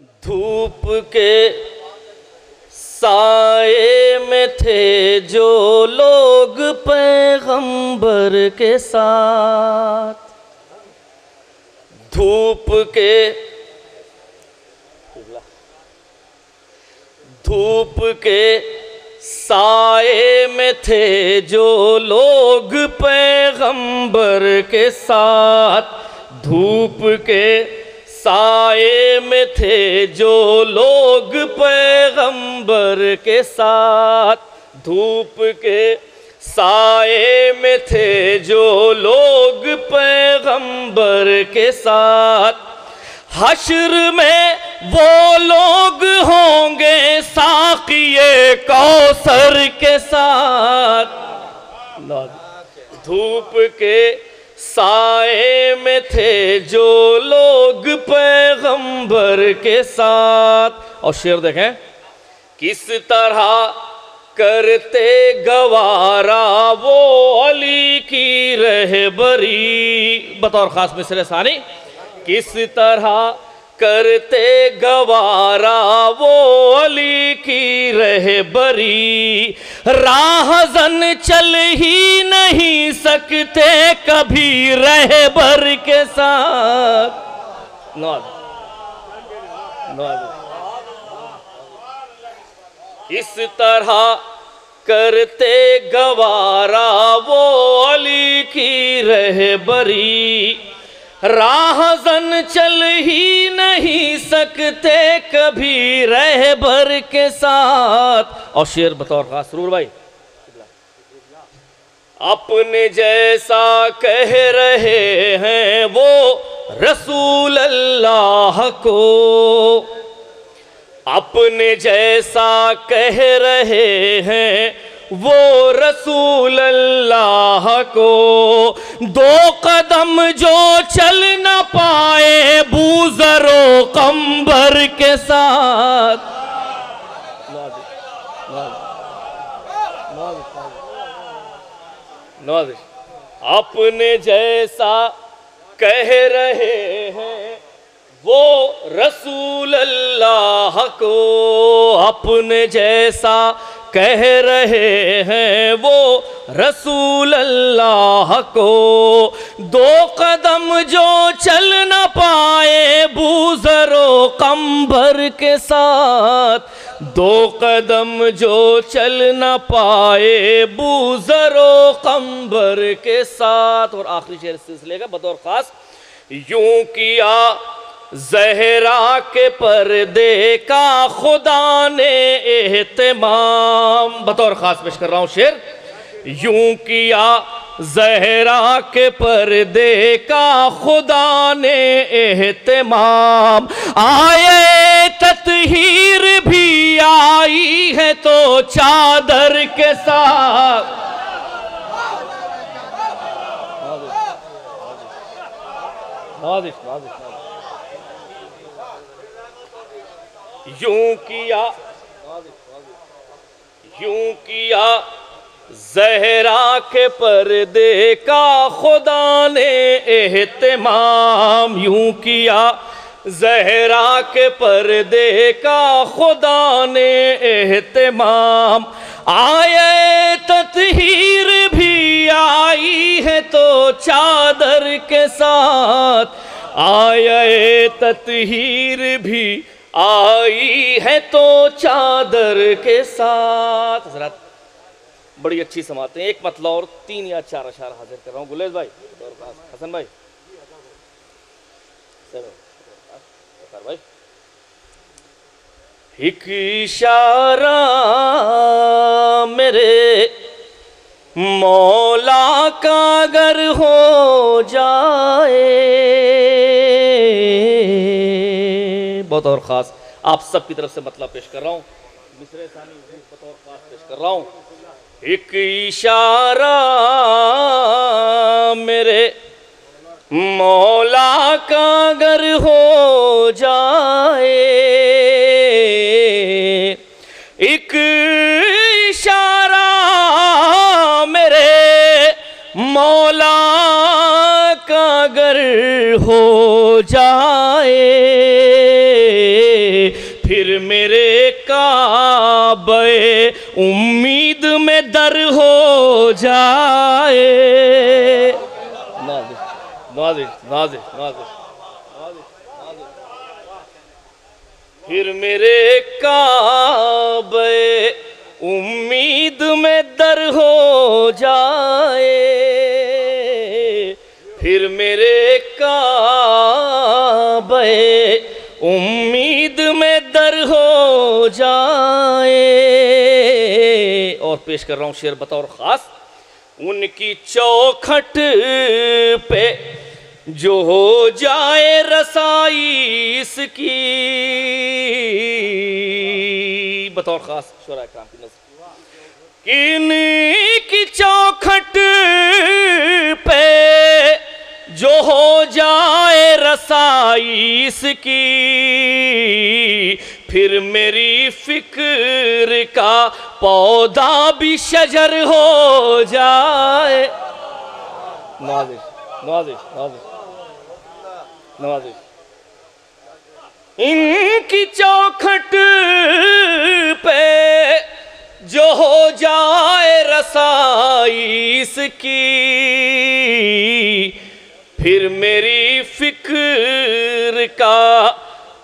धूप के साए में थे जो लोग पैगंबर के साथ, धूप के साए में थे जो लोग पैगंबर के साथ, धूप के साए में थे जो लोग पैगंबर के साथ, धूप के साए में थे जो लोग पैगंबर के साथ। हश्र में वो लोग होंगे साक़िए कौसर के साथ, धूप के साए में थे जो लोग पैगंबर के साथ। और शेर देखें, किस तरह करते गवारा वो अली की रहबरी, बतौर खास मिसरे सानी, किस तरह करते गवारा वो अली की रहबरी, राहज़न चल ही नहीं सकते कभी रहबर के साथ। इस तरह करते गवारा वो अली की रहबरी, राहज़न चल ही नहीं सकते कभी रहबर के साथ। और शेर बतौर खास सरूर भाई, अपने जैसा कह रहे हैं वो रसूल अल्लाह को, अपने जैसा कह रहे हैं वो रसूल अल्लाह को, दो कदम जो चल न पाए बूज़रो कंबर के साथ। अपने जैसा कह रहे हैं वो रसूल अल्लाह को, अपने जैसा कह रहे हैं वो रसूल अल्लाह को, दो कदम जो चल न पाए बूज़रो कंबर के साथ, दो कदम जो चल न पाए बूज़रो कंबर के साथ। और आखिरी शेर सिलसिले का बतौर खास, यूं किया ज़हरा के पर्दे का खुदा ने एहतमाम, बतौर खास पेश कर रहा हूं शेर, यूं किया ज़हरा के पर्दे का खुदा ने एहतमाम, आए तत्हीर भी आई है तो चादर के साथ। यूं किया ज़हरा के पर्दे का खुदा ने एहतमाम, यूं किया ज़हरा के पर्दे का खुदा ने एहतमाम, आए तत्हीर भी आई है तो चादर के साथ, आए तत्हीर भी आई है तो चादर के साथ। हज़रात बड़ी अच्छी समाते हैं, एक मतलब और 3 या 4 अशार हाजिर कर रहा हूँ। गुलेज भाई, हसन भाई, भाई, एक इशारा मेरे मौला का अगर हो जाए, बहुत और ख़ास आप सब की तरफ से मतलब पेश कर रहा हूँ, मिसरे सानी बतौर ख़ास पेश कर रहा हूँ। एक इशारा मेरे मौला का अगर हो जाए, एक इशारा मेरे मौला का अगर हो जाए, फिर मेरे काबे उम्मीद में दर हो जाए। नाज़िर नाज़िर नाज़िर नाज़िर फिर मेरे काबे उम्मीद में दर हो जाए। फिर मेरे काबे उम्मीद में दर हो जाए। और पेश कर रहा हूँ शेर बतौर ख़ास। उनकी चौखट पे जो हो जाए रसाई इसकी, बतौर खास शुरा काम की नज़र, किन की चौखट पे जो हो जाए रसाई इसकी, फिर मेरी फिक्र का पौधा भी शजर हो जाए। नाज़िर नाज़िर नाज़िर नाज़िर इनकी चौखट पे जो हो जाए रसाई इसकी, फिर मेरी फिक्र का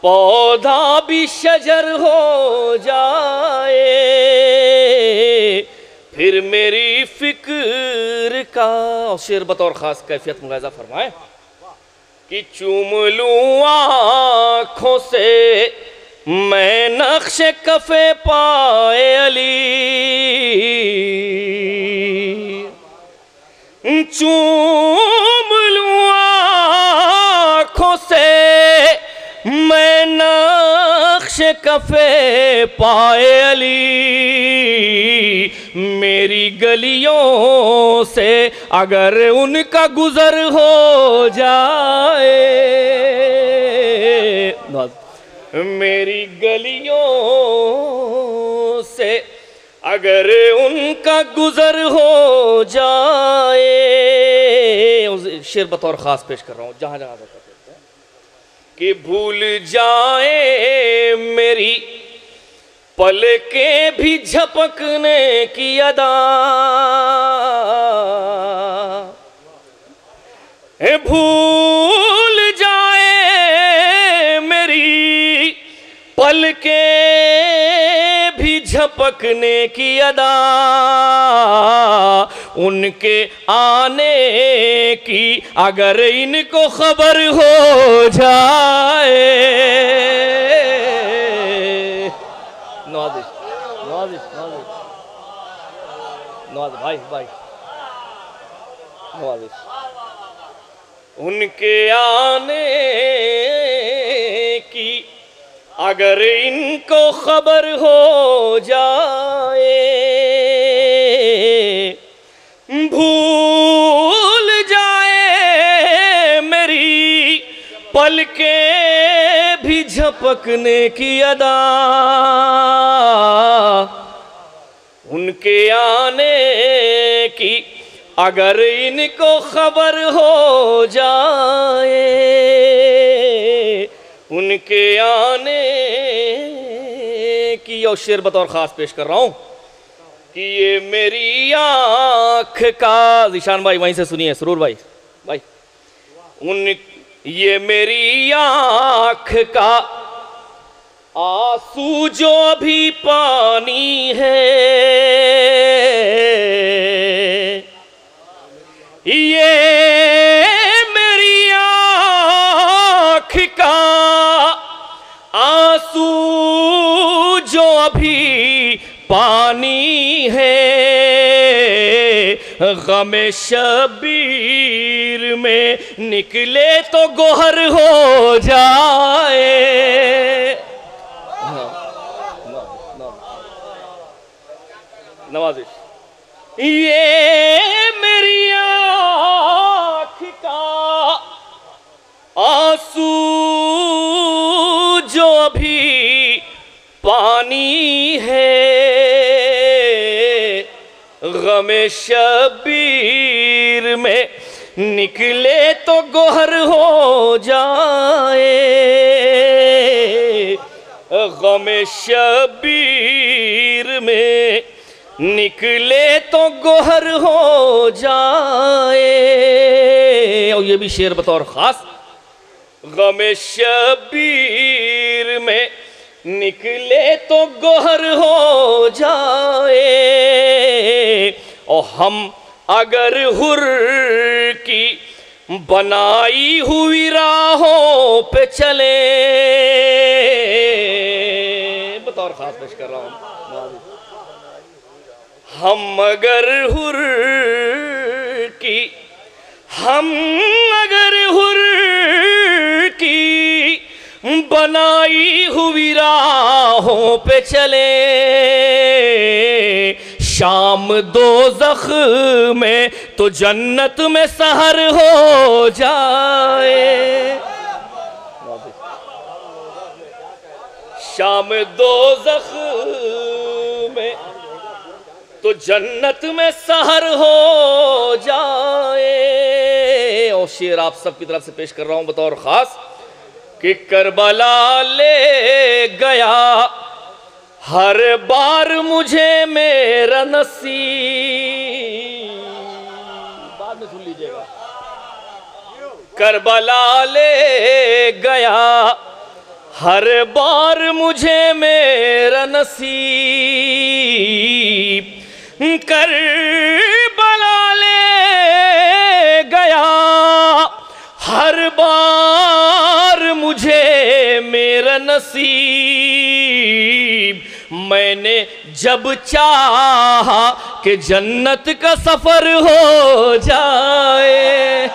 पौधा भी शजर हो जाए। फिर मेरी फिक्र का। और शेर बतौर खास कैफियत मुलाहिज़ा फरमाए कि चूम लूं आँखों से मैं नक्श कफ़े पाए अली, चूम लूं आँखों से मैं नक्श कफ़े पाए अली, मेरी गलियों से अगर उनका गुजर हो जाए। मेरी गलियों से अगर उनका गुजर हो जाए। शेर बतौर ख़ास पेश कर रहा हूँ जहाँ जहाँ कि भूल जाए मेरी पलकें भी झपकने की अदा, भूल जाए मेरी पलकें भी झपकने की अदा, उनके आने की अगर इनको खबर हो जाए। नाज़िर नाज़िर नाज़िर नाज़िर भाई भाई नाज़िर उनके आने की अगर इनको खबर हो जाए, भूल जाए मेरी पलकें भी झपकने की अदा, उनके आने की अगर इनको खबर हो जाए, उनके आने की। और शेर बतौर ख़ास पेश कर रहा हूँ कि ये मेरी आँख का, ज़ीशान भाई वहीं से सुनिए, सरूर भाई भाई, ये मेरी आँख का आंसू जो अभी पानी है, ये मेरी आँख का आंसू जो अभी पानी है, गमे शबीर में निकले तो गोहर हो जाए। नवाज़िश, ये मेरी आँख का आंसू जो अभी पानी है, गमे शबीर में निकले तो गोहर हो जाए, गम शबीर में निकले तो गोहर हो जाए। और ये भी शेर बतौर खास, गम शबीर में निकले तो गोहर हो जाए। और हम अगर हुर की बनाई हुई राहों पे चले, बतौर खास पेश कर रहा हूं। हम अगर हुर की बनाई हुई राहों पे चले, शाम दोज़ख में तो जन्नत में सहर हो जाए। शाम दोज़ख में तो जन्नत में सहर हो जाए। और शेर आप सबकी तरफ से पेश कर रहा हूं बतौर खास कि करबला ले गया हर बार मुझे मेरा नसीब। बाद में सुन लीजिएगा। करबला ले गया हर बार मुझे मेरा नसीब। करबला ले गया हर बार मुझे मेरा नसीब। मैंने जब चाहा कि जन्नत का सफर हो जाए।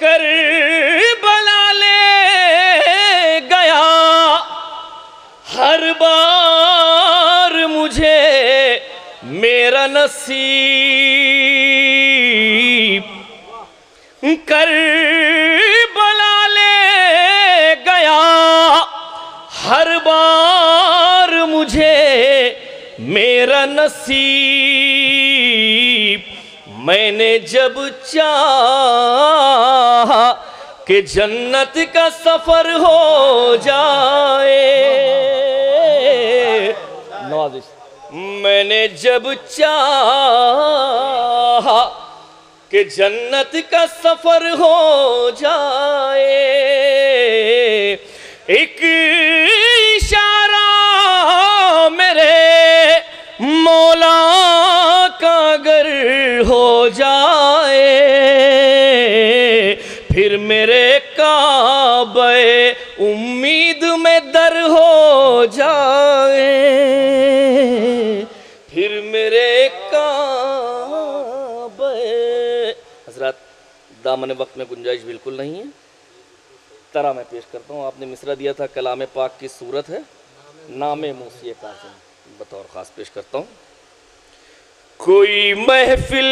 करबला ले गया हर बार मुझे मेरा नसीब। करबला ले गया हर बार मुझे मेरा नसीब। मैंने जब चाहा कि जन्नत का सफर हो जाए। नवाज़िश। मैंने जब चाहा कि जन्नत का सफर हो जाए। एक इशारा मेरे मौला का अगर हो जाए, फिर मेरे काबे उम्मीद में दर हो जाए। फिर मेरे काबे। हजरत दामन वक्त में गुंजाइश बिल्कुल नहीं है। तरह मैं पेश करता हूँ। आपने मिसरा दिया था कलाम पाक की सूरत है नामे मूसी काज़िम। बतौर खास पेश करता हूँ। कोई महफिल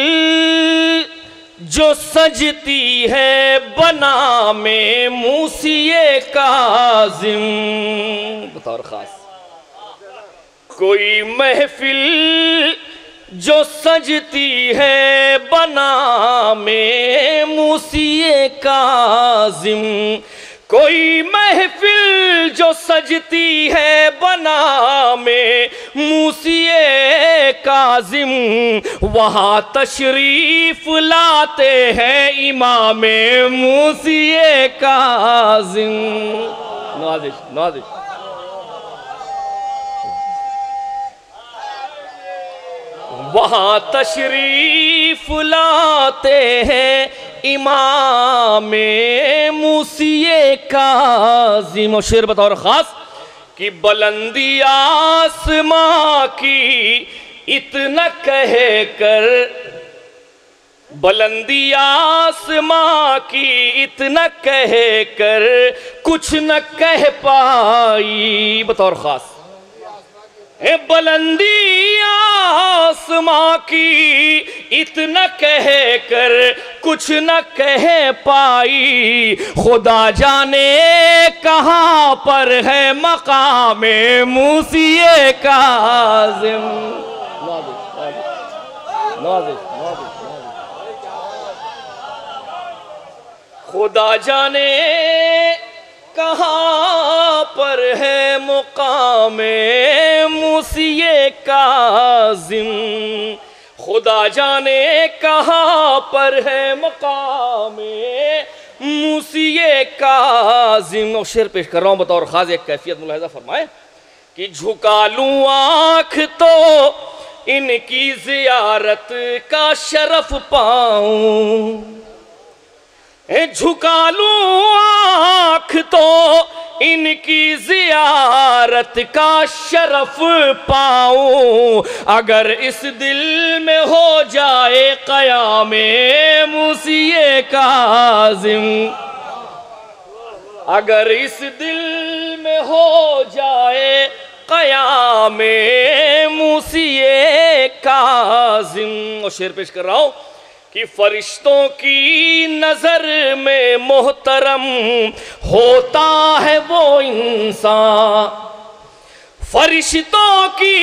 जो सजती है बनामे मूसी काज़िम। बतौर खास। कोई महफिल जो सजती है बनामे मूसी काज़िम। कोई महफिल जो सजती है बनामे मूसी काज़िम। वहाँ तशरीफ लाते हैं इमामे मूसी काज़िम। नवाज़िश नवाज़िश। वहाँ तशरीफ लाते हैं इमामे मूसी काज़िम। और शेर बतौर खास कि बुलंदी आसमां की इतना कह कर, बुलंदी आसमां की इतना कह कर कुछ न कह पाई। बतौर खास। बुलंदी आसमां की इतना कह कर कुछ न कह पाई, खुदा जाने कहाँ पर है मकामे मूसिए काज़िम। खुदा जाने कहाँ पर है मुकामे मूसिए काज़िम, खुदा जाने कहाँ पर है मुकामे मूसिए काज़िम। और शेर पेश कर रहा हूँ बतौर खास, एक कैफियत मुलाहिज़ा फरमाए कि झुका लूँ आँख तो इनकी ज़ियारत का शरफ पाऊँ, झुका लूँ आँख तो इनकी ज़ियारत का शरफ पाऊँ, अगर इस दिल में हो जाए क़यामे मूसिए काज़िम, अगर इस दिल में हो जाए क़यामे मूसिए काज़िम। और शेर पेश कर रहा हूँ कि फरिश्तों की नजर में मोहतरम होता है वो इंसान, फरिश्तों की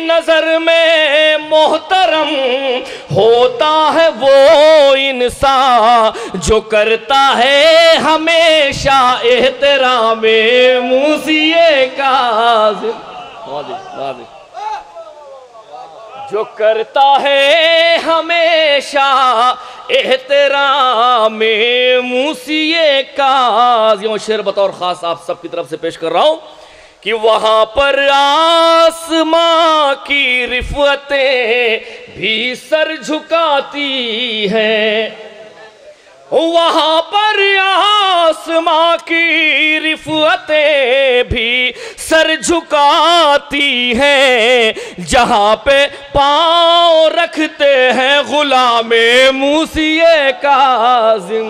नजर में मोहतरम होता है वो इंसान, जो करता है हमेशा एहतरामे मूसिए काज़िम, जो करता है हमेशा एहतरामे मूसिए काज़िम। शेर बतौर खास आप सबकी तरफ से पेश कर रहा हूँ कि वहाँ पर आसमां की रिफ़अतें भी सर झुकाती हैं, वहाँ पर आसमां की रिफ़अतें भी सर झुकाती हैं, जहाँ पे पाँव रखते हैं गुलामे मूसिए काज़िम,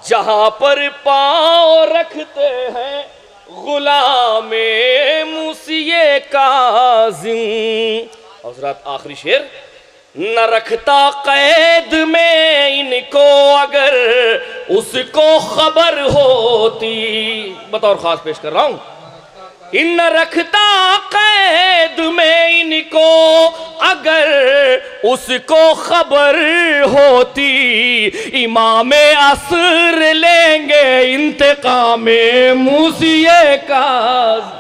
जहाँ पर पाँव रखते हैं गुलामे मूसिए काज़िम। और हज़रात आखिरी शेर, न रखता कैद में इनको अगर उसको खबर होती, बतौर खास पेश कर रहा हूँ, इन रखता कैद में इनको अगर उसको खबर होती, इमामे असर लेंगे इंतकामे मूसिए काज़िम,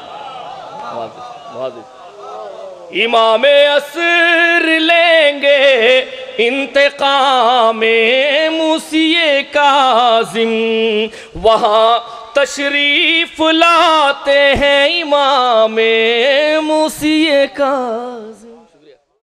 इमामे असर लेंगे इंतकामे मूसिए काज़िम, वहाँ तशरीफ लाते हैं इमामे मूसिए काज़िम।